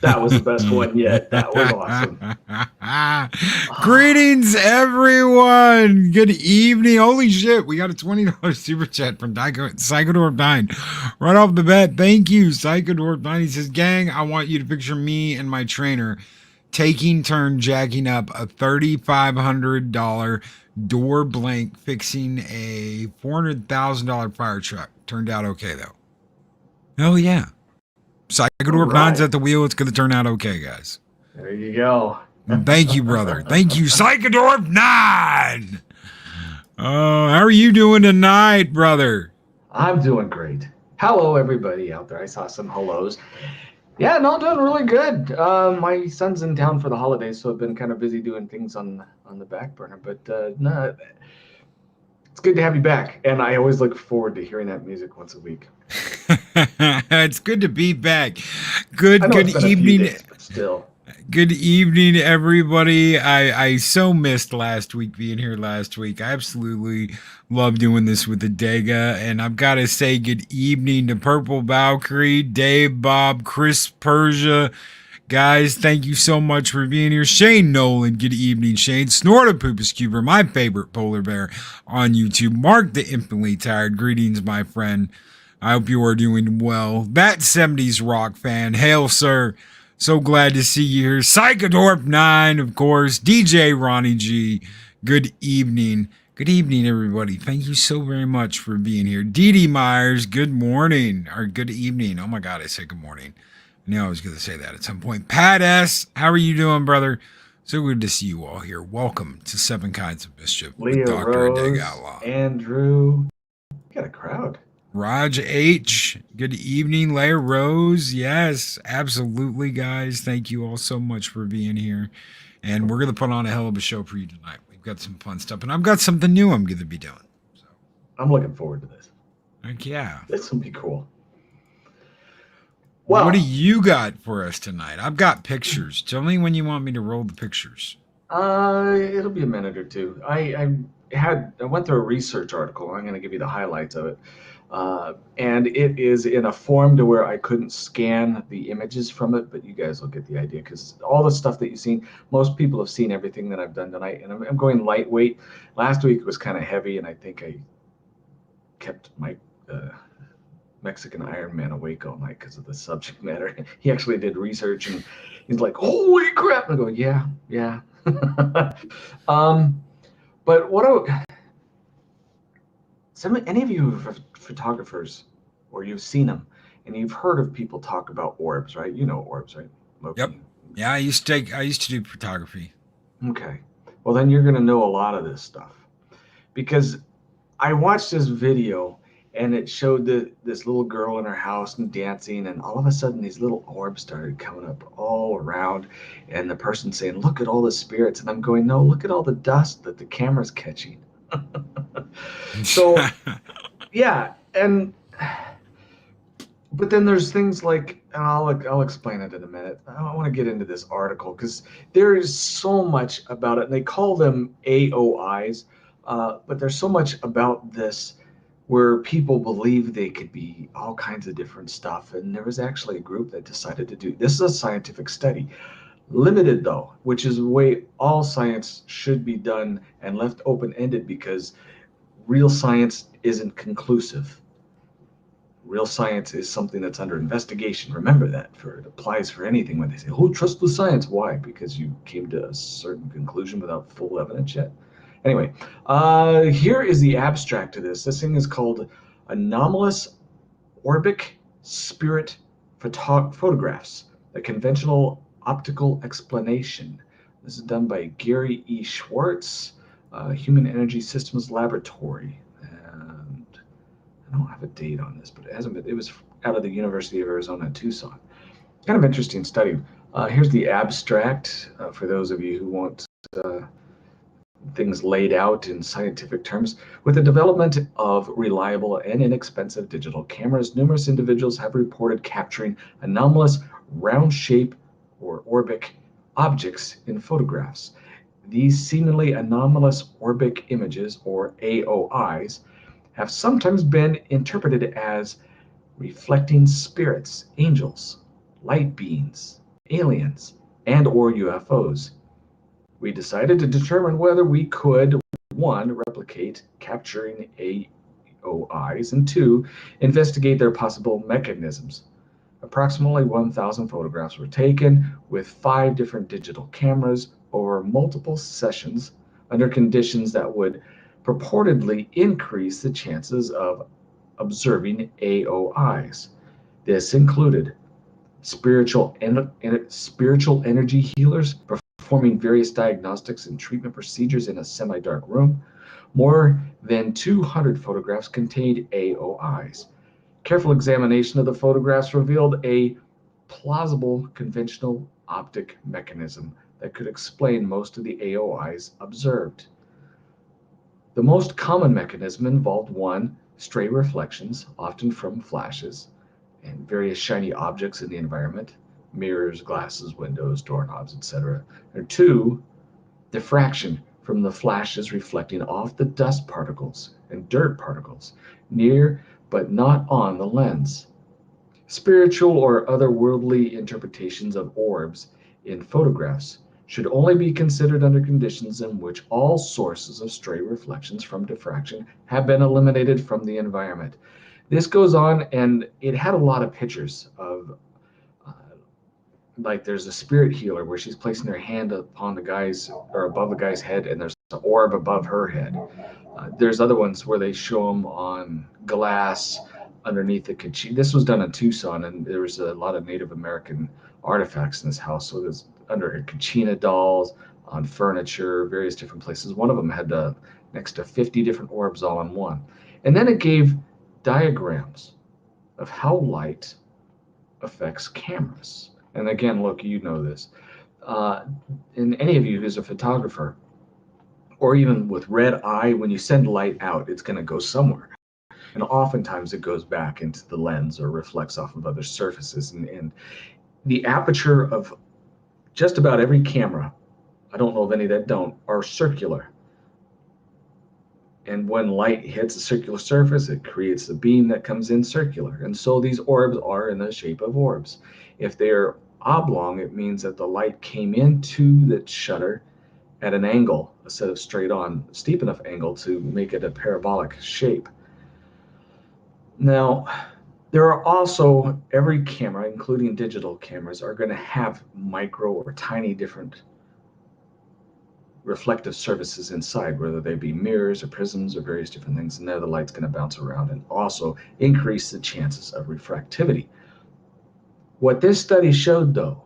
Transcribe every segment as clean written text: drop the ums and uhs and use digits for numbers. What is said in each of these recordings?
That was the best one yet. That was awesome. Greetings, everyone. Good evening. Holy shit, we got a $20 super chat from Psychodorp9. Right off the bat, thank you, Psychodorp9. He says, gang, I want you to picture me and my trainer taking turn jacking up a $3,500 door blank fixing a $400,000 fire truck. Turned out okay, though. Hell yeah. Psychodorp 9's at the wheel. It's going to turn out okay, guys. There you go. Thank you, brother. Thank you, Psychodorp 9. How are you doing tonight, brother? I'm doing great. Hello, everybody out there. I saw some hellos. Yeah, no, doing really good. My son's in town for the holidays, so I've been kind of busy doing things on the back burner. But no, it's good to have you back, and I always look forward to hearing that music once a week. It's good to be back. Good evening. Days, but still. Good evening, everybody. I so missed last week, being here last week. I absolutely love doing this with Adega. And I've got to say good evening to Purple Valkyrie, Dave, Bob, Chris Persia. Guys, thank you so much for being here. Shane Nolan, good evening, Shane. Snortopoopas Cuber, my favorite polar bear on YouTube. Mark the Infinitely Tired, greetings, my friend. I hope you are doing well. That 70s rock fan, hail, sir. So glad to see you here. Psychodorp 9, of course. DJ Ronnie G. Good evening. Good evening, everybody. Thank you so very much for being here. Dee Dee Myers, good morning. Or good evening. Oh my God, I said good morning. I knew I was going to say that at some point. Pat S., how are you doing, brother? So good to see you all here. Welcome to Seven Kinds of Mischief with Dr. Adega Outlaw. Andrew. You got a crowd. Raj H, good evening. Leia Rose, yes, absolutely, guys. Thank you all so much for being here. And we're going to put on a hell of a show for you tonight. We've got some fun stuff, and I've got something new I'm going to be doing. So I'm looking forward to this. Heck yeah. This will be cool. Well, what do you got for us tonight? I've got pictures. Tell me when you want me to roll the pictures. It'll be a minute or two. I went through a research article. I'm going to give you the highlights of it. And it is in a form to where I couldn't scan the images from it, but you guys will get the idea, because all the stuff that you've seen, most people have seen everything that I've done tonight, and I'm going lightweight. Last week was kind of heavy, and I think I kept my Mexican Iron Man awake all night because of the subject matter. He actually did research, and he's like, holy crap. And I go, yeah. But any of you are photographers, or you've seen them, and you've heard of people talk about orbs, right? You know orbs, right? Loki. Yep. Yeah, I used to do photography. Okay. Well, then you're going to know a lot of this stuff, because I watched this video, and it showed this little girl in her house and dancing, and all of a sudden these little orbs started coming up all around, and the person saying, look at all the spirits. And I'm going, no, look at all the dust that the camera's catching. So yeah, but then there's things like, and I'll explain it in a minute. I don't want to get into this article because there is so much about it, and they call them AOIs, but there's so much about this where people believe they could be all kinds of different stuff, and there was actually a group that decided to do this. Is a scientific study. Limited though, which is the way all science should be done, and left open-ended, because real science isn't conclusive. Real science is something that's under investigation. Remember that. It applies for anything. When they say, oh, trust the science. Why? Because you came to a certain conclusion without full evidence yet. Anyway, here is the abstract to this. This thing is called Anomalous Orbic Spirit Photographs, a conventional optical explanation. This is done by Gary E. Schwartz, Human Energy Systems Laboratory. And I don't have a date on this, but it was out of the University of Arizona, Tucson. Kind of interesting study. Here's the abstract for those of you who want things laid out in scientific terms. With the development of reliable and inexpensive digital cameras, numerous individuals have reported capturing anomalous round shape or orbic objects in photographs. These seemingly anomalous orbic images, or AOIs, have sometimes been interpreted as reflecting spirits, angels, light beings, aliens and or UFOs. We decided to determine whether we could, one, replicate capturing AOIs, and two, investigate their possible mechanisms. Approximately 1,000 photographs were taken with 5 different digital cameras over multiple sessions under conditions that would purportedly increase the chances of observing AOIs. This included spiritual energy healers performing various diagnostics and treatment procedures in a semi-dark room. More than 200 photographs contained AOIs. Careful examination of the photographs revealed a plausible conventional optic mechanism that could explain most of the AOIs observed. The most common mechanism involved one, stray reflections, often from flashes and various shiny objects in the environment, mirrors, glasses, windows, doorknobs, etc. Or two, diffraction from the flashes reflecting off the dust particles and dirt particles near but not on the lens. Spiritual or otherworldly interpretations of orbs in photographs should only be considered under conditions in which all sources of stray reflections from diffraction have been eliminated from the environment. This goes on, and it had a lot of pictures of, uh, like there's a spirit healer where she's placing her hand upon the guy's or above the guy's head, and there's an orb above her head. There's other ones where they show them on glass underneath the kachina. This was done in Tucson, and there was a lot of Native American artifacts in this house. So there's under kachina dolls, on furniture, various different places. One of them had next to 50 different orbs all in one. And then it gave diagrams of how light affects cameras. And again, look, you know this. And any of you who's a photographer, or even with red eye, when you send light out, it's going to go somewhere. And oftentimes it goes back into the lens or reflects off of other surfaces. And the aperture of just about every camera, I don't know of any that don't, are circular. And when light hits a circular surface, it creates a beam that comes in circular. And so these orbs are in the shape of orbs. If they're oblong, it means that the light came into the shutter at an angle instead of straight on, steep enough angle to make it a parabolic shape. Now, there are also, every camera, including digital cameras, are going to have micro or tiny different reflective surfaces inside, whether they be mirrors or prisms or various different things, and there the light's going to bounce around and also increase the chances of refractivity. What this study showed, though,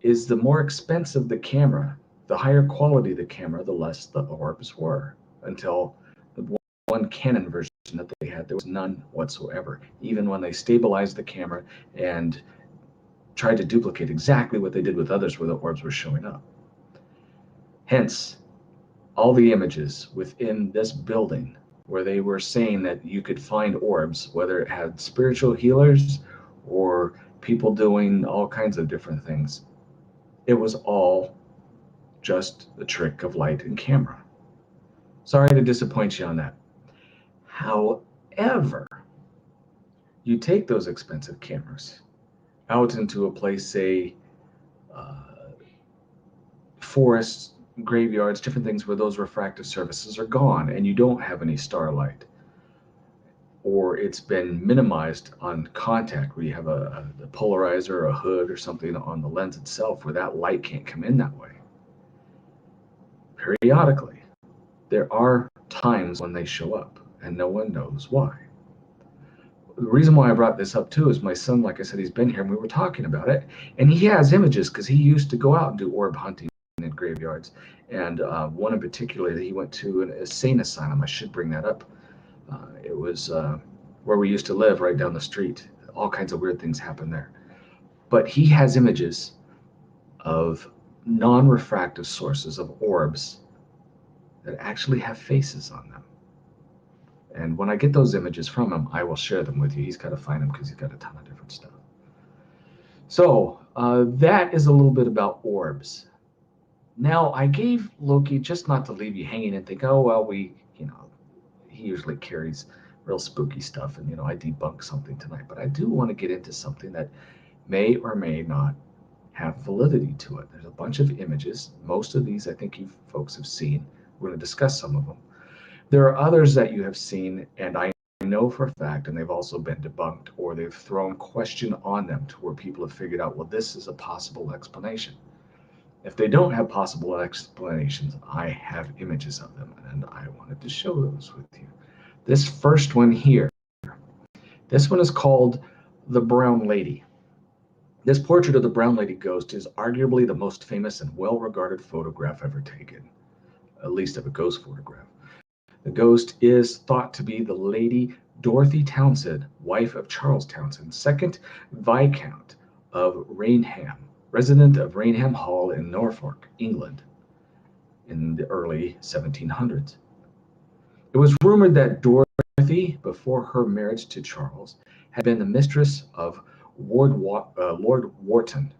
is the more expensive the camera, the higher quality the camera, the less the orbs were, until the one Canon version that they had, there was none whatsoever. Even when they stabilized the camera and tried to duplicate exactly what they did with others where the orbs were showing up. Hence, all the images within this building where they were saying that you could find orbs, whether it had spiritual healers or people doing all kinds of different things, it was all just the trick of light and camera. Sorry to disappoint you on that. However, you take those expensive cameras out into a place, say, forests, graveyards, different things where those refractive surfaces are gone and you don't have any starlight, or it's been minimized on contact where you have a polarizer or a hood or something on the lens itself where that light can't come in that way. Periodically, there are times when they show up and no one knows why. The reason why I brought this up too is my son, like I said, he's been here and we were talking about it, and he has images because he used to go out and do orb hunting in graveyards, and one in particular that he went to an insane asylum. I should bring that up. It was where we used to live, right down the street. All kinds of weird things happen there. But he has images of non-refractive sources of orbs that actually have faces on them. And when I get those images from him, I will share them with you. He's got to find them because he's got a ton of different stuff. So that is a little bit about orbs. Now, I gave Loki, just not to leave you hanging and think, oh, well, he usually carries real spooky stuff, and, I debunk something tonight. But I do want to get into something that may or may not have validity to it. There's a bunch of images. Most of these I think you folks have seen. We're going to discuss some of them. There are others that you have seen, and I know for a fact, and they've also been debunked, or they've thrown question on them to where people have figured out, well, this is a possible explanation. If they don't have possible explanations, I have images of them, and I wanted to show those with you. This first one here, this one is called The Brown Lady. This portrait of the Brown Lady ghost is arguably the most famous and well-regarded photograph ever taken, at least of a ghost photograph. The ghost is thought to be the Lady Dorothy Townsend, wife of Charles Townsend, second Viscount of Rainham, resident of Rainham Hall in Norfolk, England, in the early 1700s. It was rumored that Dorothy, before her marriage to Charles, had been the mistress of Lord Wharton.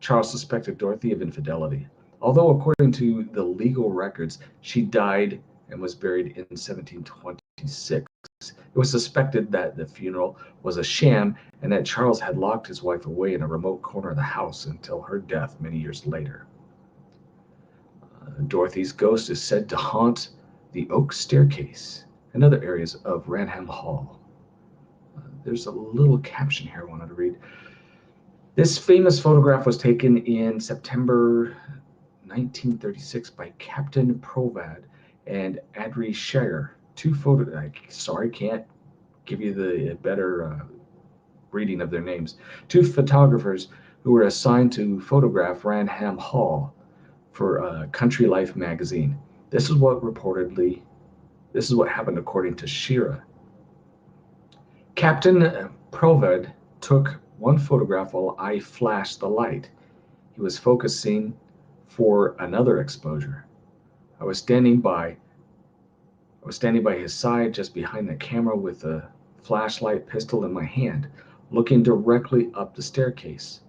Charles suspected Dorothy of infidelity, although according to the legal records, she died and was buried in 1726. It was suspected that the funeral was a sham and that Charles had locked his wife away in a remote corner of the house until her death many years later. Dorothy's ghost is said to haunt the oak staircase and other areas of Rainham Hall. There's a little caption here I wanted to read. This famous photograph was taken in September 1936 by Captain Provad and Adri Scherer. Can't give you the better reading of their names. Two photographers who were assigned to photograph Rainham Hall for Country Life magazine. This is what happened according to Scherer. Captain Provad took one photograph while I flashed the light. He was focusing for another exposure. I was standing by his side, just behind the camera, with a flashlight pistol in my hand, looking directly up the staircase.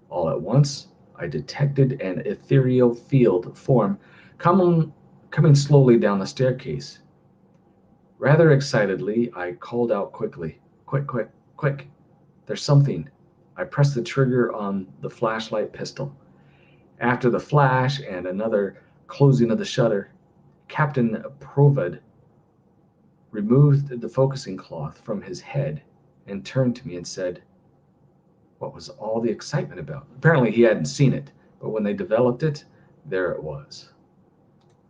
All at once, I detected an ethereal field form coming slowly down the staircase. Rather excitedly, I called out quickly, "Quick, quick, quick! There's something!" I pressed the trigger on the flashlight pistol. After the flash and another closing of the shutter, Captain Provad removed the focusing cloth from his head and turned to me and said, "What was all the excitement about?" Apparently he hadn't seen it, but when they developed it, there it was.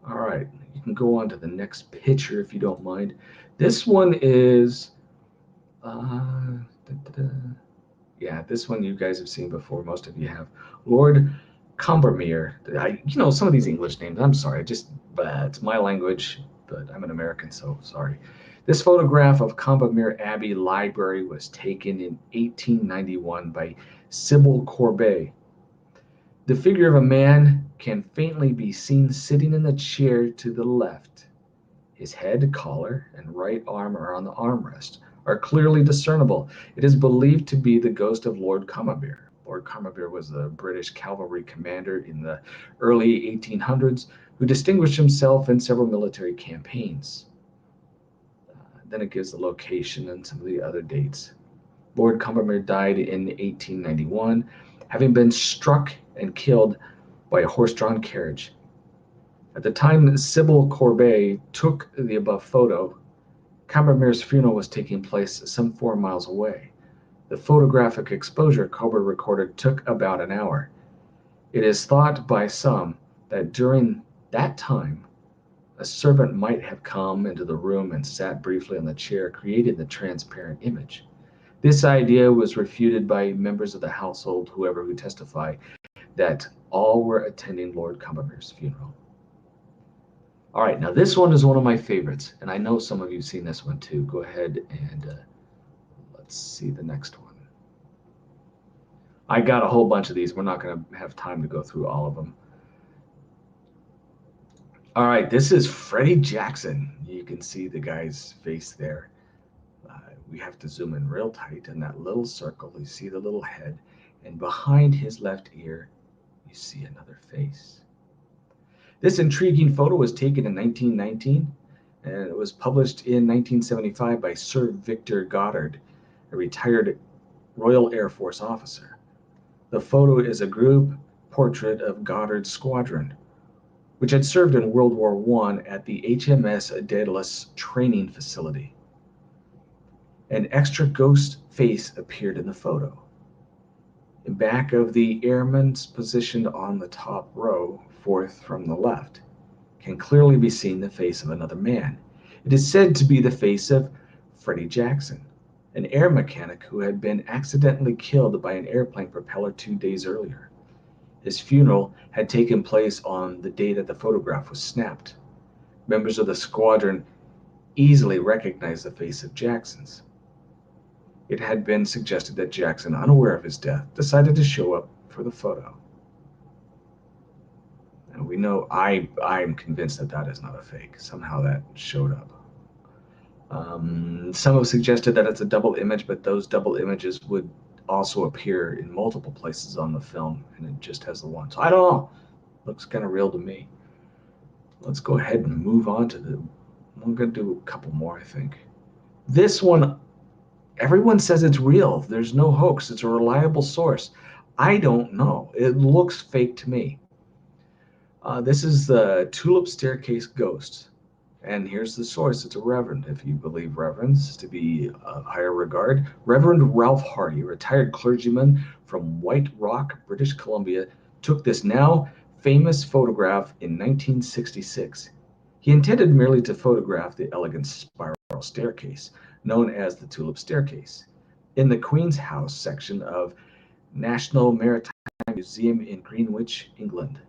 All right, you can go on to the next picture if you don't mind. This one is, this one you guys have seen before. Most of you have. Lord Combermere. Some of these English names, I'm sorry, it's my language, but I'm an American, so sorry. This photograph of Combermere Abbey Library was taken in 1891 by Sybil Corbet. The figure of a man can faintly be seen sitting in the chair to the left. His head, collar, and right arm are on the armrest, are clearly discernible. It is believed to be the ghost of Lord Combermere. Lord Combermere was a British cavalry commander in the early 1800s who distinguished himself in several military campaigns. Then it gives the location and some of the other dates. Lord Combermere died in 1891, having been struck and killed by a horse-drawn carriage. At the time Sybil Corbet took the above photo, Combermere's funeral was taking place some 4 miles away. The photographic exposure Corbett recorded took about an hour. It is thought by some that during that time, a servant might have come into the room and sat briefly on the chair, creating the transparent image. This idea was refuted by members of the household, who testify that all were attending Lord Combermere's funeral. All right, now this one is one of my favorites, and I know some of you have seen this one too. Go ahead and let's see the next one. I got a whole bunch of these. We're not going to have time to go through all of them. All right, this is Freddy Jackson. You can see the guy's face there. We have to zoom in real tight in that little circle. You see the little head, and behind his left ear, you see another face. This intriguing photo was taken in 1919, and it was published in 1975 by Sir Victor Goddard, a retired Royal Air Force officer. The photo is a group portrait of Goddard's squadron, which had served in World War I at the HMS Daedalus training facility. An extra ghost face appeared in the photo. In back of the airman's positioned on the top row, fourth from the left, can clearly be seen the face of another man. It is said to be the face of Freddy Jackson, an air mechanic who had been accidentally killed by an airplane propeller 2 days earlier. His funeral had taken place on the day that the photograph was snapped. Members of the squadron easily recognized the face of Jackson's. It had been suggested that Jackson, unaware of his death, decided to show up for the photo. And we know I'm convinced that that is not a fake. Somehow that showed up. Some have suggested that it's a double image, but those double images would also appear in multiple places on the film, and it just has the one. So I don't know. Looks kind of real to me. Let's go ahead and move on to I'm going to do a couple more, I think. This one, everyone says it's real. There's no hoax. It's a reliable source. I don't know. It looks fake to me. This is the Tulip Staircase Ghost. And here's the source. It's a reverend, if you believe reverends to be of higher regard. Reverend Ralph Hardy, retired clergyman from White Rock, British Columbia, took this now famous photograph in 1966. He intended merely to photograph the elegant spiral staircase, known as the Tulip Staircase, in the Queen's House section of National Maritime Museum in Greenwich, England.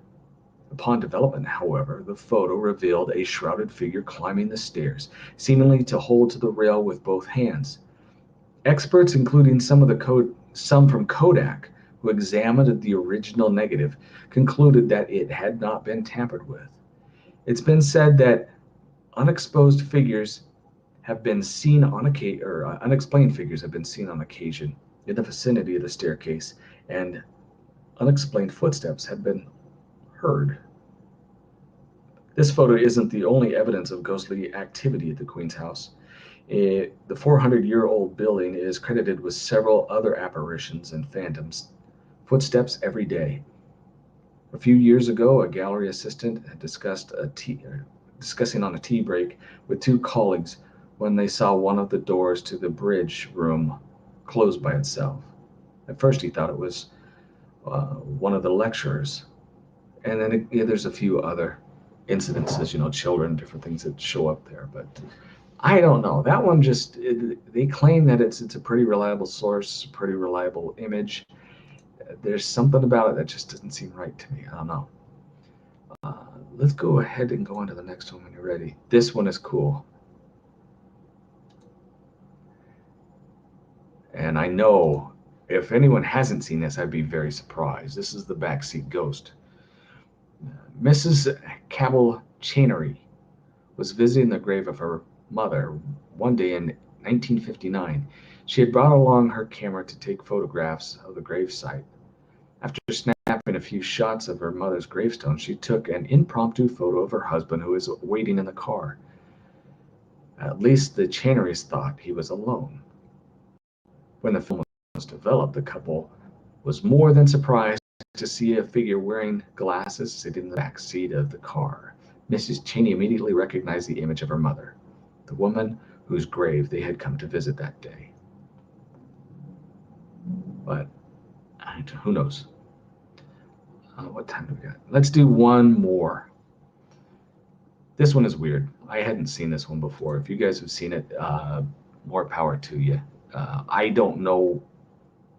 Upon development, however, the photo revealed a shrouded figure climbing the stairs, seemingly to hold to the rail with both hands. Experts, including some from Kodak, who examined the original negative, concluded that it had not been tampered with. It's been said that unexposed figures have been seen on occasion, or unexplained figures have been seen on occasion in the vicinity of the staircase, and unexplained footsteps have been heard. This photo isn't the only evidence of ghostly activity at the Queen's House. The 400-year-old building is credited with several other apparitions and phantoms, footsteps every day. A few years ago, a gallery assistant had discussing on a tea break with two colleagues when they saw one of the doors to the bridge room close by itself. At first, he thought it was one of the lecturers. And then there's a few other incidences, children, different things that show up there. But I don't know. That one they claim that it's a pretty reliable source, pretty reliable image. There's something about it that just doesn't seem right to me. I don't know. Let's go ahead and go on to the next one when you're ready. This one is cool. And I know if anyone hasn't seen this, I'd be very surprised. This is the Backseat Ghost. Mrs. Cabell Chainery was visiting the grave of her mother one day in 1959. She had brought along her camera to take photographs of the gravesite. After snapping a few shots of her mother's gravestone, she took an impromptu photo of her husband who was waiting in the car. At least the Chainerys thought he was alone. When the film was developed, the couple was more than surprised to see a figure wearing glasses sitting in the back seat of the car. Mrs. Cheney immediately recognized the image of her mother, the woman whose grave they had come to visit that day. But who knows? What time do we got? Let's do one more. This one is weird. I hadn't seen this one before. If you guys have seen it, more power to you. I don't know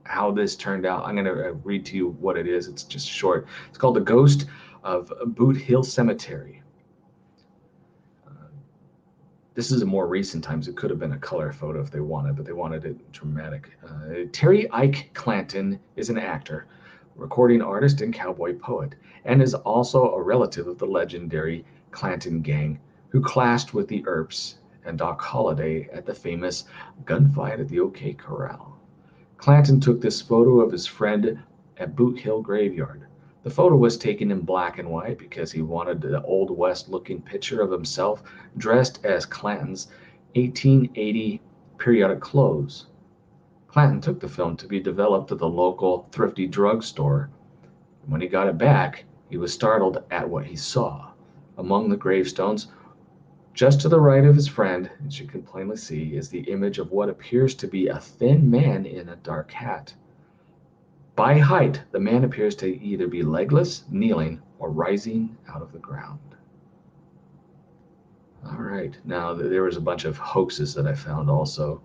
how this turned out. I'm going to read to you what it is. It's just short. It's called The Ghost of Boot Hill Cemetery. This is in more recent times. It could have been a color photo if they wanted, but they wanted it dramatic. Terry Ike Clanton is an actor, recording artist, and cowboy poet, and is also a relative of the legendary Clanton gang, who clashed with the Earps and Doc Holliday at the famous gunfight at the OK Corral. Clanton took this photo of his friend at Boot Hill Graveyard. The photo was taken in black and white because he wanted the Old West-looking picture of himself dressed as Clanton's 1880 periodic clothes. Clanton took the film to be developed at the local thrifty drugstore. When he got it back, he was startled at what he saw. Among the gravestones, just to the right of his friend, as you can plainly see, is the image of what appears to be a thin man in a dark hat. By height, the man appears to either be legless, kneeling, or rising out of the ground. All right, now there was a bunch of hoaxes that I found also.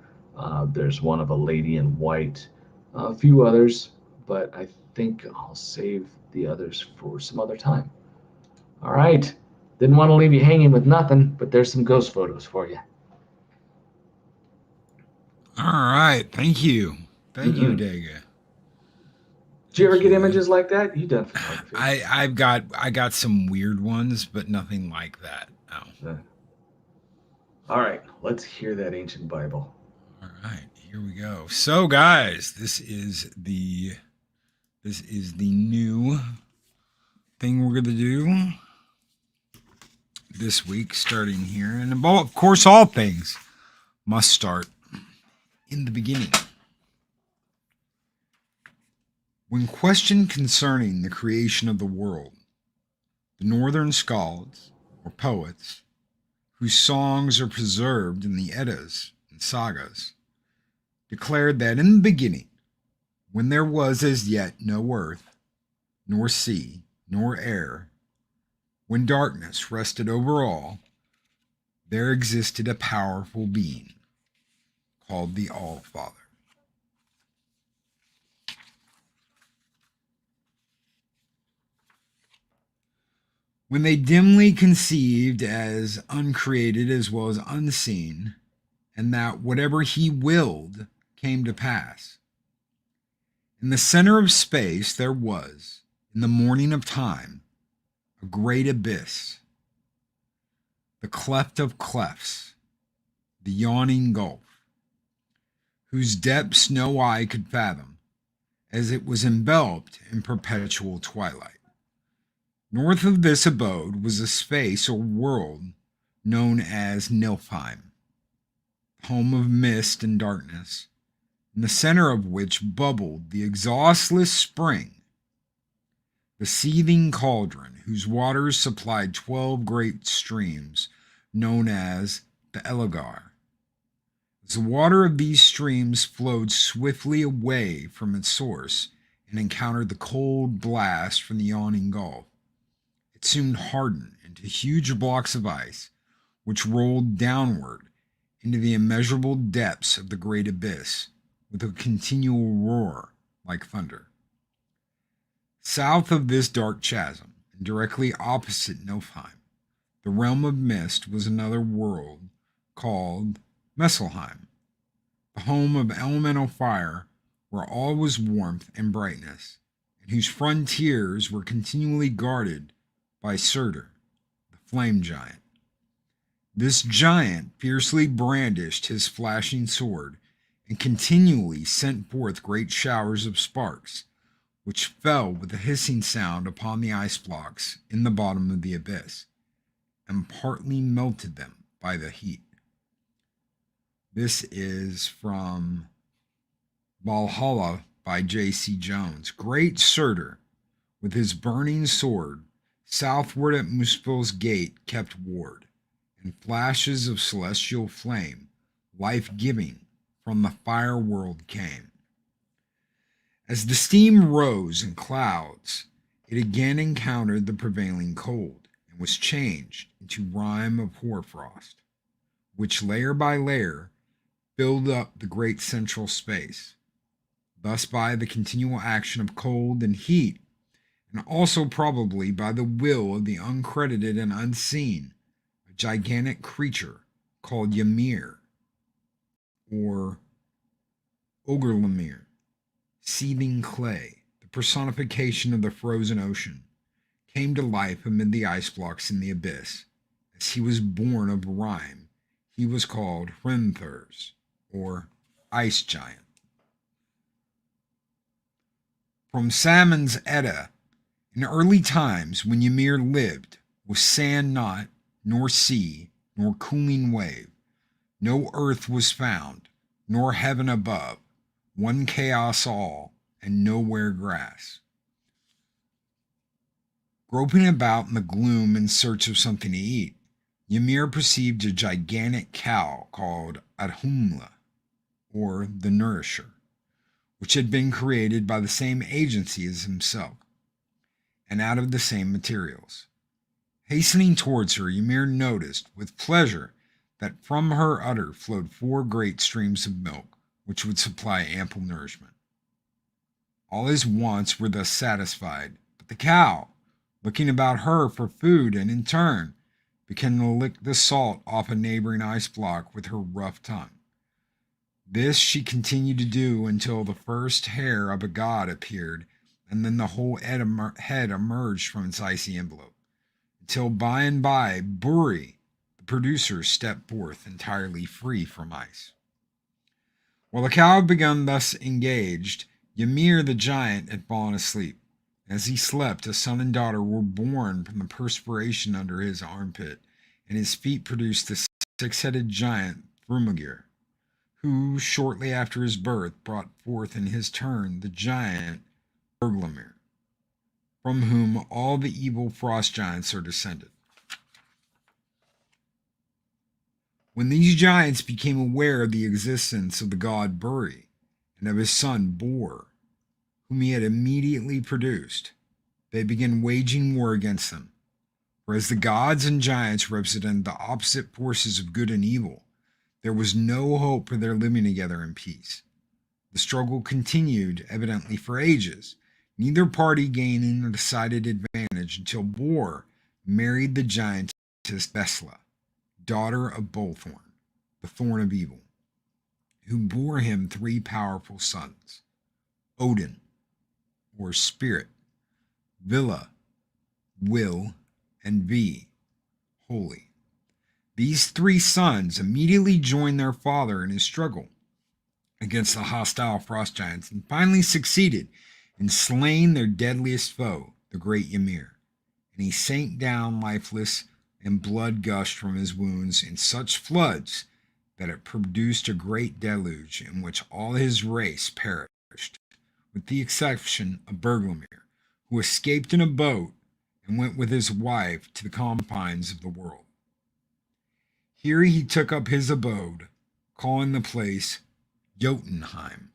There's one of a lady in white, a few others, but I think I'll save the others for some other time. All right, didn't want to leave you hanging with nothing, but there's some ghost photos for you. All right. Thank you. Thank you, Mm-hmm. Adega. Did you ever Thank get you. images like that? You done photography? I got some weird ones, but nothing like that. No. All right, let's hear that ancient Bible. All right, here we go. So, guys, this is the new thing we're gonna do this week, starting here, and of course, all things must start in the beginning. When questioned concerning the creation of the world, the northern skalds, or poets, whose songs are preserved in the Eddas and sagas, declared that in the beginning, when there was as yet no earth, nor sea, nor air, when darkness rested over all, there existed a powerful being called the All-Father. When they dimly conceived as uncreated as well as unseen, and that whatever he willed came to pass. In the center of space there was, in the morning of time, a great abyss, the cleft of clefts, the yawning gulf, whose depths no eye could fathom, as it was enveloped in perpetual twilight. North of this abode was a space or world known as Niflheim, home of mist and darkness, in the center of which bubbled the exhaustless spring, the seething cauldron whose waters supplied 12 great streams known as the Elegar. As the water of these streams flowed swiftly away from its source and encountered the cold blast from the yawning gulf, it soon hardened into huge blocks of ice, which rolled downward into the immeasurable depths of the great abyss with a continual roar like thunder. South of this dark chasm, and directly opposite Niflheim, the realm of mist, was another world called Messelheim, the home of elemental fire, where all was warmth and brightness, and whose frontiers were continually guarded by Surtur, the flame giant. This giant fiercely brandished his flashing sword and continually sent forth great showers of sparks, which fell with a hissing sound upon the ice blocks in the bottom of the abyss, and partly melted them by the heat. This is from Valhalla by J.C. Jones. Great Surtur, with his burning sword, southward at Muspel's gate kept ward, and flashes of celestial flame, life-giving, from the fire world came. As the steam rose in clouds, it again encountered the prevailing cold, and was changed into rime of hoarfrost, which layer by layer filled up the great central space. Thus by the continual action of cold and heat, and also probably by the will of the uncredited and unseen, a gigantic creature called Ymir, or Ogurlemir, seething clay, the personification of the frozen ocean, came to life amid the ice blocks in the abyss. As he was born of rime, he was called Hrimthurs, or Ice Giant. From Salmon's Edda, in early times when Ymir lived, with sand not, nor sea, nor cooling wave, no earth was found, nor heaven above, one chaos all, and nowhere grass. Groping about in the gloom in search of something to eat, Ymir perceived a gigantic cow called Adhumla, or the Nourisher, which had been created by the same agency as himself, and out of the same materials. Hastening towards her, Ymir noticed with pleasure that from her udder flowed 4 great streams of milk, which would supply ample nourishment. All his wants were thus satisfied, but the cow, looking about her for food, and in turn began to lick the salt off a neighboring ice block with her rough tongue. This she continued to do until the first hair of a god appeared, and then the whole head emerged from its icy envelope, until by and by Buri, the producer, stepped forth entirely free from ice. While the cow had begun thus engaged, Ymir the giant had fallen asleep. As he slept, a son and daughter were born from the perspiration under his armpit, and his feet produced the 6-headed giant Thrumagir, who, shortly after his birth, brought forth in his turn the giant Berglamir, from whom all the evil frost giants are descended. When these giants became aware of the existence of the god Buri and of his son Bor, whom he had immediately produced, they began waging war against them. For as the gods and giants represented the opposite forces of good and evil, there was no hope for their living together in peace. The struggle continued, evidently for ages, neither party gaining a decided advantage until Bor married the giantess Besla, daughter of Bolthorn, the Thorn of Evil, who bore him 3 powerful sons: Odin, or Spirit, Villa, Will, and V, Holy. These 3 sons immediately joined their father in his struggle against the hostile frost giants, and finally succeeded in slaying their deadliest foe, the great Ymir. And he sank down lifeless, and blood gushed from his wounds in such floods that it produced a great deluge in which all his race perished, with the exception of Berglamir, who escaped in a boat and went with his wife to the confines of the world. Here he took up his abode, calling the place Jotunheim,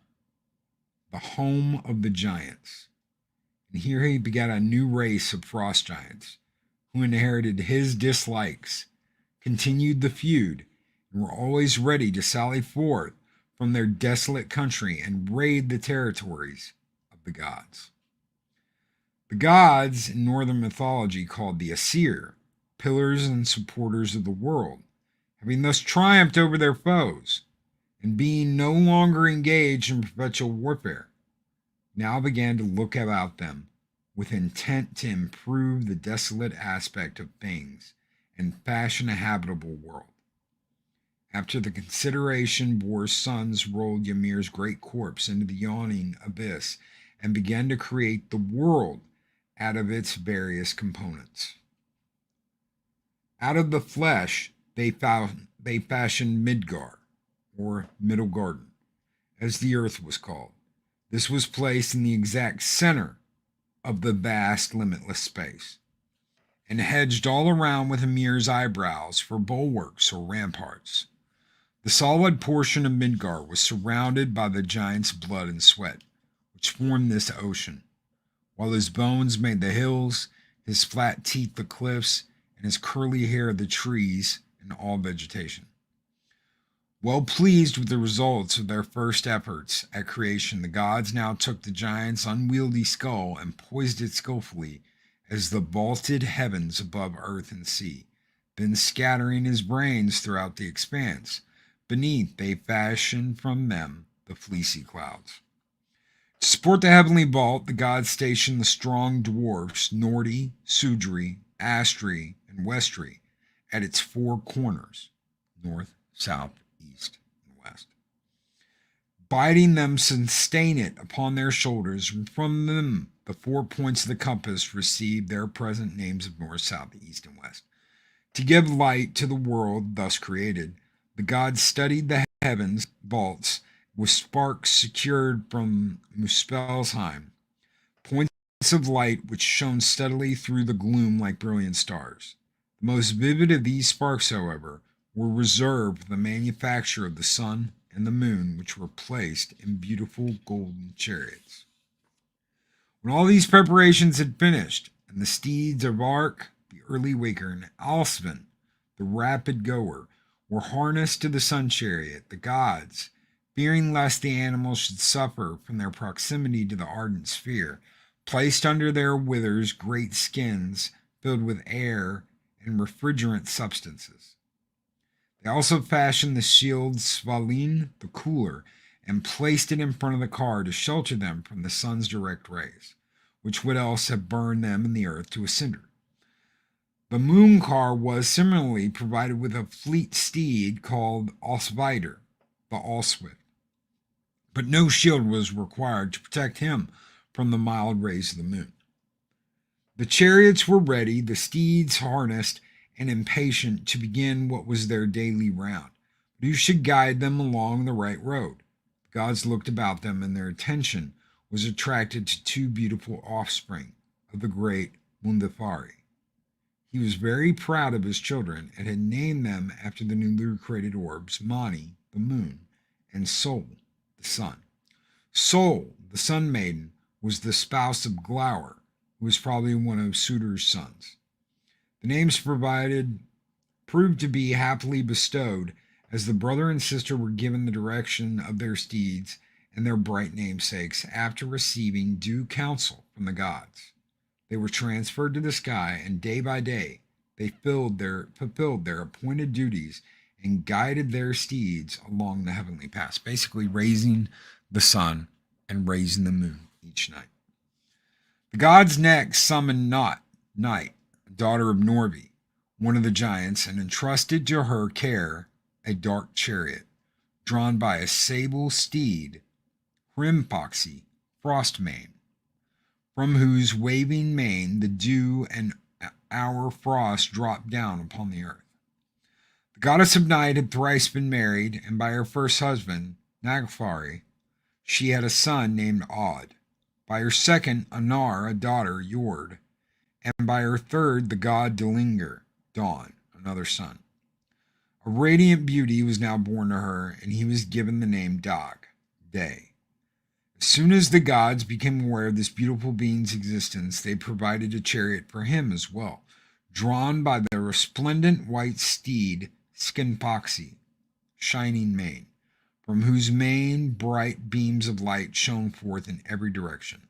the home of the giants. And here he begat a new race of frost giants, who inherited his dislikes, continued the feud, and were always ready to sally forth from their desolate country and raid the territories of the gods. The gods in northern mythology called the Aesir, pillars and supporters of the world, having thus triumphed over their foes, and being no longer engaged in perpetual warfare, now began to look about them with intent to improve the desolate aspect of things and fashion a habitable world. After the consideration, Bor's sons rolled Ymir's great corpse into the yawning abyss and began to create the world out of its various components. Out of the flesh, they fashioned Midgar, or Middle Garden, as the earth was called. This was placed in the exact center of the vast, limitless space, and hedged all around with Ymir's eyebrows for bulwarks or ramparts. The solid portion of Midgar was surrounded by the giant's blood and sweat, which formed this ocean, while his bones made the hills, his flat teeth the cliffs, and his curly hair the trees and all vegetation. Well pleased with the results of their first efforts at creation, the gods now took the giant's unwieldy skull and poised it skillfully as the vaulted heavens above earth and sea, then scattering his brains throughout the expanse. Beneath, they fashioned from them the fleecy clouds. To support the heavenly vault, the gods stationed the strong dwarfs Nordi, Sudri, Astri, and Westri at its 4 corners, north, south, east, and west, bidding them sustain it upon their shoulders, and from them the 4 points of the compass received their present names of north, south, east, and west. To give light to the world thus created, the gods studied the heavens vaults with sparks secured from Muspelheim, points of light which shone steadily through the gloom like brilliant stars. The most vivid of these sparks, however, were reserved for the manufacture of the sun and the moon, which were placed in beautiful golden chariots. When all these preparations had finished, and the steeds of Ark, the early waker, and Alsvin, the rapid goer, were harnessed to the sun chariot, the gods, fearing lest the animals should suffer from their proximity to the ardent sphere, placed under their withers great skins filled with air and refrigerant substances. They also fashioned the shield Svalin the cooler and placed it in front of the car to shelter them from the sun's direct rays, which would else have burned them and the earth to a cinder. The moon car was similarly provided with a fleet steed called Osvider, the Allswift, but no shield was required to protect him from the mild rays of the moon. The chariots were ready, the steeds harnessed, and impatient to begin what was their daily round. But who should guide them along the right road? The gods looked about them, and their attention was attracted to two beautiful offspring of the great Mundafari. He was very proud of his children and had named them after the newly created orbs Mani, the moon, and Sol, the sun. Sol, the sun maiden, was the spouse of Glauer, who was probably one of Surtur's sons. The names provided proved to be happily bestowed, as the brother and sister were given the direction of their steeds and their bright namesakes after receiving due counsel from the gods. They were transferred to the sky, and day by day they fulfilled their appointed duties and guided their steeds along the heavenly paths, basically raising the sun and raising the moon each night. The gods next summoned Night, daughter of Norvi, one of the giants, and entrusted to her care a dark chariot, drawn by a sable steed, Hrimpoxy, Frostmane, from whose waving mane the dew and hour frost dropped down upon the earth. The goddess of night had thrice been married, and by her first husband, Nagfari, she had a son named Odd. By her second, Anar, a daughter, Jord, and by her third, the god Delinger, Dawn, another son. A radiant beauty was now born to her, and he was given the name Dag, Day. As soon as the gods became aware of this beautiful being's existence, they provided a chariot for him as well, drawn by the resplendent white steed Skinpoxy, Shining Mane, from whose mane bright beams of light shone forth in every direction,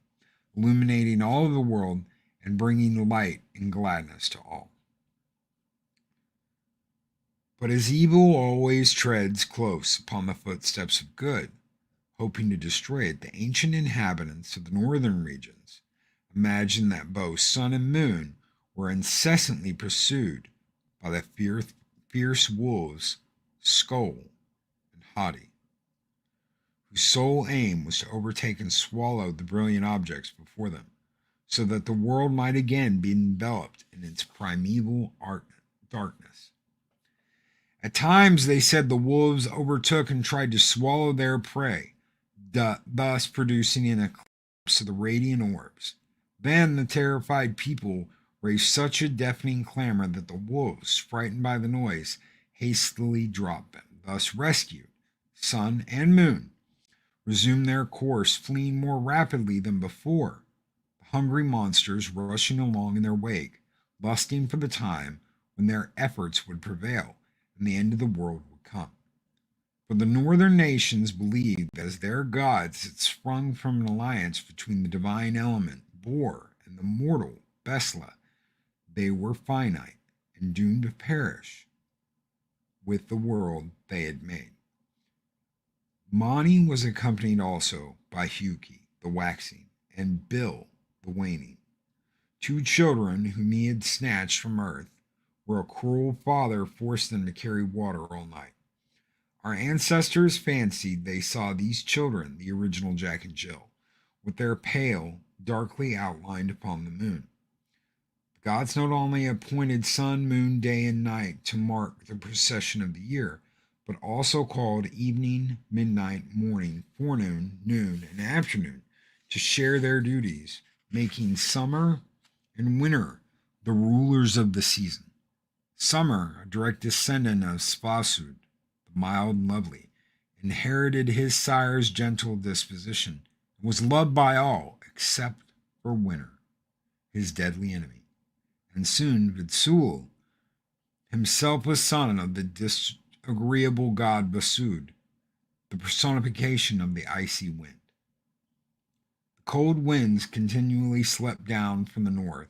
illuminating all of the world and bringing light and gladness to all. But as evil always treads close upon the footsteps of good, hoping to destroy it, the ancient inhabitants of the northern regions imagined that both sun and moon were incessantly pursued by the fierce wolves Skoll and Hadi, whose sole aim was to overtake and swallow the brilliant objects before them, so that the world might again be enveloped in its primeval darkness. At times, they said, the wolves overtook and tried to swallow their prey, thus producing an eclipse of the radiant orbs. Then the terrified people raised such a deafening clamor that the wolves, frightened by the noise, hastily dropped them. Thus rescued, sun and moon resumed their course, fleeing more rapidly than before, the hungry monsters rushing along in their wake, lusting for the time when their efforts would prevail and the end of the world would come. For the northern nations believed that as their gods had sprung from an alliance between the divine element, Bor, and the mortal, Besla, they were finite and doomed to perish with the world they had made. Mani was accompanied also by Huki, the waxing, and Bil, the waning, two children whom he had snatched from earth, where a cruel father forced them to carry water all night. Our ancestors fancied they saw these children, the original Jack and Jill, with their pale, darkly outlined upon the moon. The gods not only appointed sun, moon, day, and night to mark the procession of the year, but also called evening, midnight, morning, forenoon, noon, and afternoon, to share their duties, making summer and winter the rulers of the season. Summer, a direct descendant of Svasud, the mild and lovely, inherited his sire's gentle disposition and was loved by all except for Winter, his deadly enemy. And soon Vitsul himself was son of the disagreeable god Basud, the personification of the icy wind. The cold winds continually swept down from the north,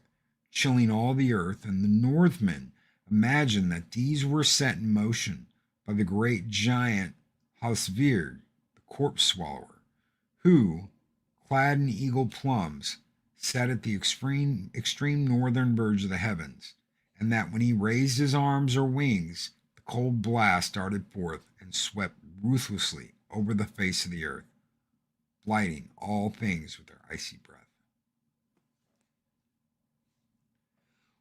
chilling all the earth, and the Northmen imagined that these were set in motion by the great giant Halsvir, the corpse swallower, who, clad in eagle plumes, sat at the extreme northern verge of the heavens, and that when he raised his arms or wings, the cold blast darted forth and swept ruthlessly over the face of the earth, blighting all things with their icy breath.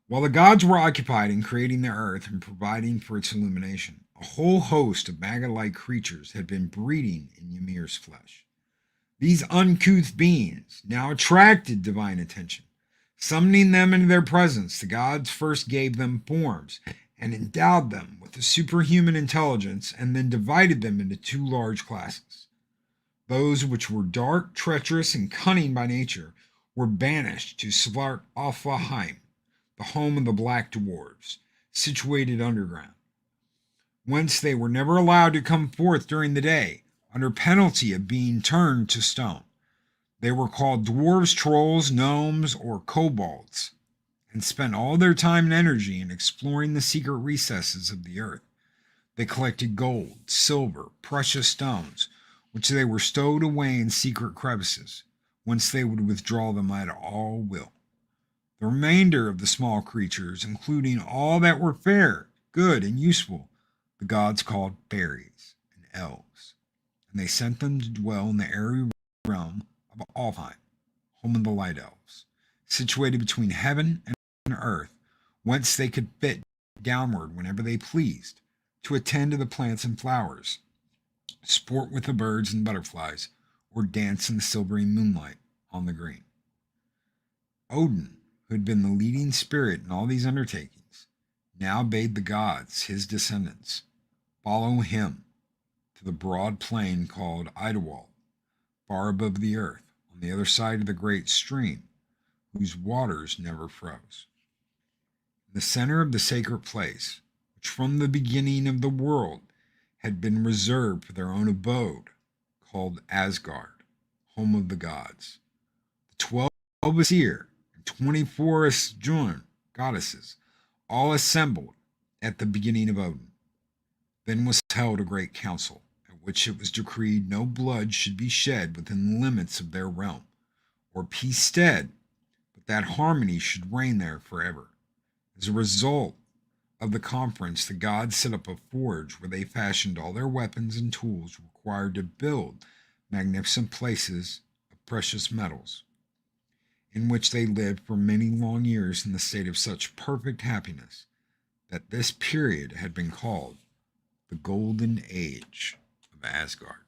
While the gods were occupied in creating the earth and providing for its illumination, a whole host of maggot-like creatures had been breeding in Ymir's flesh. These uncouth beings now attracted divine attention. Summoning them into their presence, the gods first gave them forms and endowed them with a superhuman intelligence, and then divided them into two large classes. Those which were dark, treacherous, and cunning by nature were banished to Svartalfaheim, the home of the black dwarves, situated underground, whence they were never allowed to come forth during the day, under penalty of being turned to stone. They were called dwarves, trolls, gnomes, or kobolds, and spent all their time and energy in exploring the secret recesses of the earth. They collected gold, silver, precious stones, which they were stowed away in secret crevices, whence they would withdraw them at all will. The remainder of the small creatures, including all that were fair, good, and useful, the gods called fairies and elves, and they sent them to dwell in the airy realm of Alfheim, home of the light elves, situated between heaven and earth, whence they could fit downward whenever they pleased, to attend to the plants and flowers, sport with the birds and butterflies, or dance in the silvery moonlight on the green. Odin, who had been the leading spirit in all these undertakings, now bade the gods, his descendants, follow him to the broad plain called Idewald, far above the earth, on the other side of the great stream, whose waters never froze. In the center of the sacred place, which from the beginning of the world had been reserved for their own abode, called Asgard, home of the gods, the 12 Aesir and 24 Asjorn goddesses all assembled at the beginning of Odin. Then was held a great council, at which it was decreed no blood should be shed within the limits of their realm, or peace stead, but that harmony should reign there forever. As a result of the conference, the gods set up a forge where they fashioned all their weapons and tools required to build magnificent places of precious metals, in which they lived for many long years in the state of such perfect happiness that this period had been called the Golden Age of Asgard.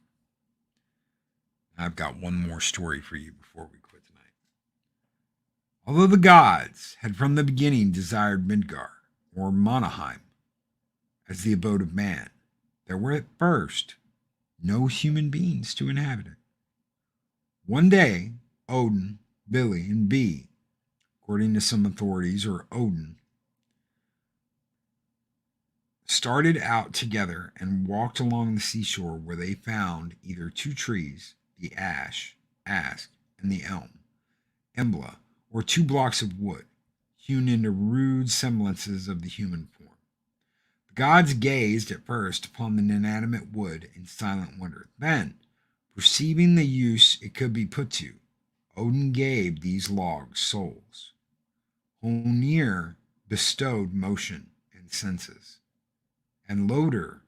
I've got one more story for you before we quit tonight. Although the gods had from the beginning desired Midgard, or Monaheim, as the abode of man, there were at first no human beings to inhabit it. One day, Odin, Billy, and Bee, according to some authorities, or Odin, started out together and walked along the seashore, where they found either two trees, the ash, ask, and the elm, embla, or two blocks of wood, hewn into rude semblances of the human form. The gods gazed at first upon the inanimate wood in silent wonder. Then, perceiving the use it could be put to, Odin gave these logs souls. Honir bestowed motion and senses, and Loder,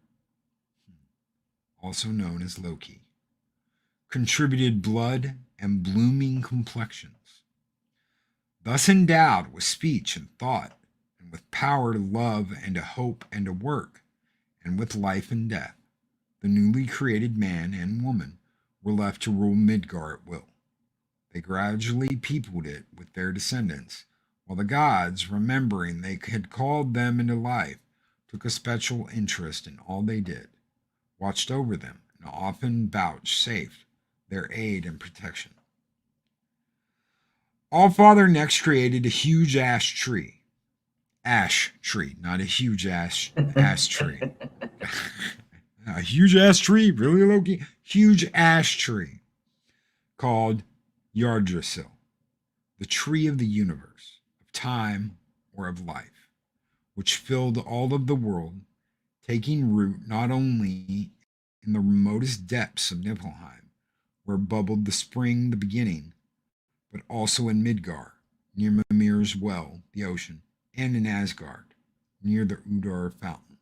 also known as Loki, contributed blood and blooming complexions. Thus endowed with speech and thought, and with power to love and to hope and to work, and with life and death, the newly created man and woman were left to rule Midgar at will. They gradually peopled it with their descendants, while the gods, remembering they had called them into life, took a special interest in all they did, watched over them, and often vouchsafed their aid and protection. Allfather next created a huge ash tree. Ash tree, not a huge ash tree. A huge ash tree, really, Loki? Huge ash tree called Yggdrasil, the tree of the universe, of time, or of life, which filled all of the world, taking root not only in the remotest depths of Niflheim, where bubbled the spring, the beginning, but also in Midgar, near Mimir's well, the ocean, and in Asgard, near the Udar fountain.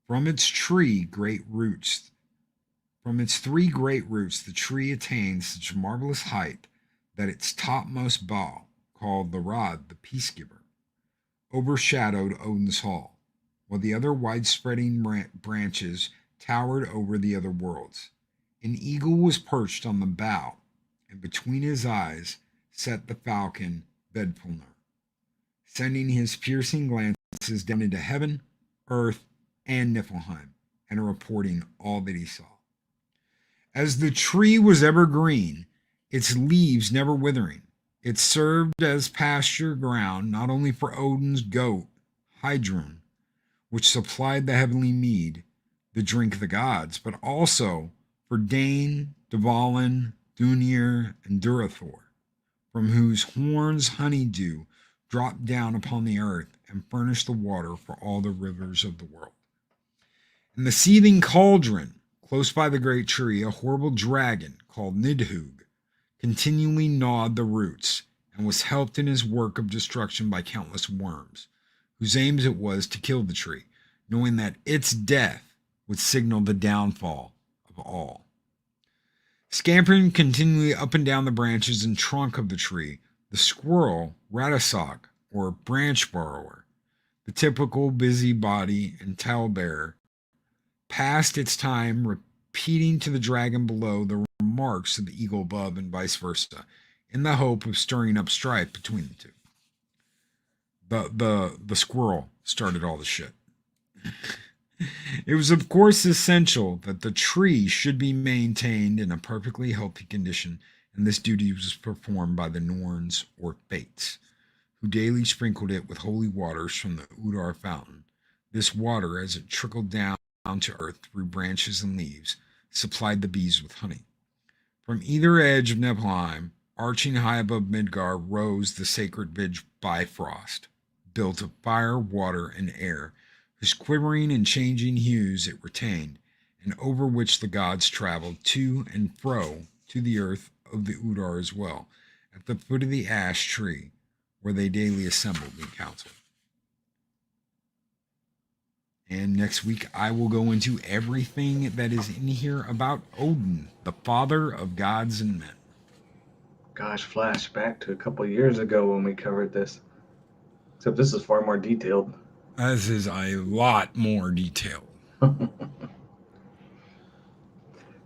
From its three great roots, the tree attained such marvelous height that its topmost bough, called the rod, the peacegiver, overshadowed Odin's hall, while the other wide-spreading branches towered over the other worlds. An eagle was perched on the bough, and between his eyes sat the falcon Vedpulner, sending his piercing glances down into heaven, earth, and Niflheim, and reporting all that he saw. As the tree was ever green, its leaves never withering, it served as pasture ground not only for Odin's goat, Heidrun, which supplied the heavenly mead, the drink of the gods, but also for Dane, Dvalin, Dunir, and Durathor, from whose horns honeydew dropped down upon the earth and furnished the water for all the rivers of the world. In the seething cauldron, close by the great tree, a horrible dragon called Nidhugg continually gnawed the roots and was helped in his work of destruction by countless worms, whose aims it was to kill the tree, knowing that its death would signal the downfall of all. Scampering continually up and down the branches and trunk of the tree, the squirrel, Radisok, or branch borrower, the typical busybody and talebearer, passed its time repeating to the dragon below the remarks of the eagle above and vice versa, in the hope of stirring up strife between the two. The squirrel started all the shit. It was, of course, essential that the tree should be maintained in a perfectly healthy condition, and this duty was performed by the Norns or Fates, who daily sprinkled it with holy waters from the Udar fountain. This water, as it trickled down to earth through branches and leaves, supplied the bees with honey. From either edge of Niflheim, arching high above Midgar, rose the sacred Bifrost, built of fire, water, and air, whose quivering and changing hues it retained, and over which the gods traveled to and fro to the earth of the Udar as well, at the foot of the ash tree, where they daily assembled in council. And next week, I will go into everything that is in here about Odin, the father of gods and men. Gosh, flashback to a couple of years ago when we covered this. Except this is far more detailed. This is a lot more detailed.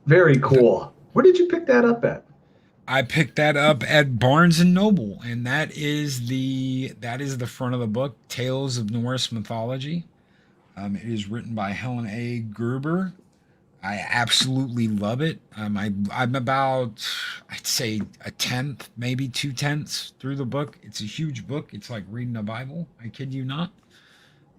Very cool. Where did you pick that up at? I picked that up at Barnes and Noble, and that is the front of the book, Tales of Norse Mythology. It is written by Helen A. Gerber. I absolutely love it. I'm about, I'd say, a tenth, maybe 2/10 through the book. It's a huge book. It's like reading a Bible. I kid you not.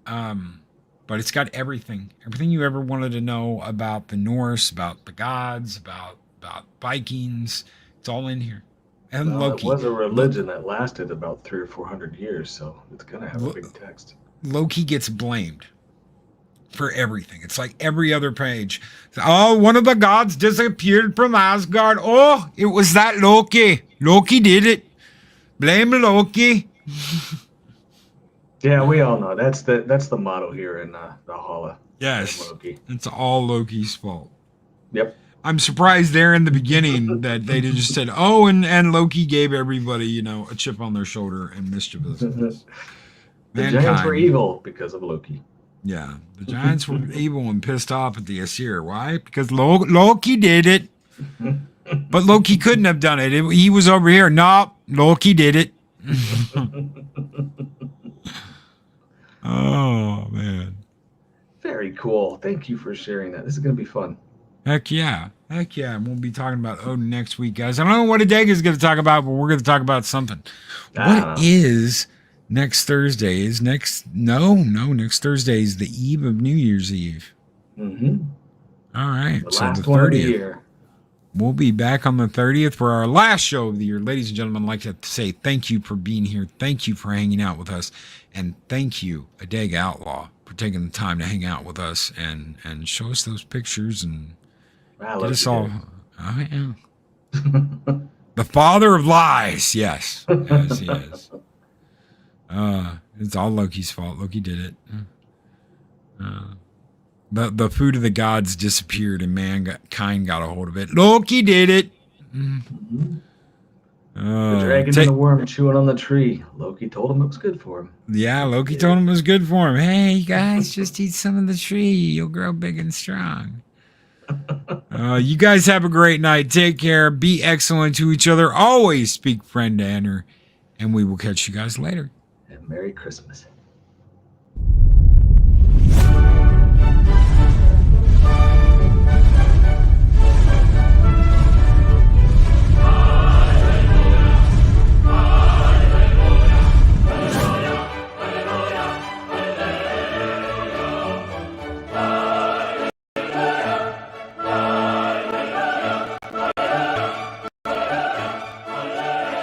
But it's got everything you ever wanted to know about the Norse, about the gods, about Vikings. It's all in here. And well, Loki. It was a religion that lasted about 300 or 400 years, so it's gonna have a big text. Loki gets blamed for everything. It's like every other page. Oh, one of the gods disappeared from Asgard. Oh, it was that Loki. Loki did it. Blame Loki. Yeah, we all know that's the motto here in the Halla. Yes, Loki. It's all Loki's fault. Yep. I'm surprised there in the beginning that they just said, "Oh, and Loki gave everybody, a chip on their shoulder and mischievous." The giants were evil because of Loki. Yeah, the giants were evil and pissed off at the Aesir. Why? Because Loki did it. But Loki couldn't have done it. He was over here. No, Loki did it. Oh, man. Very cool. Thank you for sharing that. This is going to be fun. Heck yeah. Heck yeah. And we'll be talking about Odin next week, guys. I don't know what Adega is going to talk about, but we're going to talk about something. What is next Thursday? Next Thursday is the eve of New Year's Eve. Mm-hmm. All right. The last one of the year. We'll be back on the 30th for our last show of the year. Ladies and gentlemen, I'd like to say thank you for being here. Thank you for hanging out with us. And thank you, Adega Outlaw, for taking the time to hang out with us and show us those pictures and get us all. Oh, yeah. The father of lies. Yes. Yes, he is. It's all Loki's fault. Loki did it. The food of the gods disappeared and mankind got a hold of it. Loki did it. Mm-hmm. The dragon and the worm chewing on the tree. Loki told him it was good for him. Yeah, Loki told him it was good for him. Hey, guys, just eat some of the tree. You'll grow big and strong. You guys have a great night. Take care. Be excellent to each other. Always speak friend to honor. And we will catch you guys later. And Merry Christmas.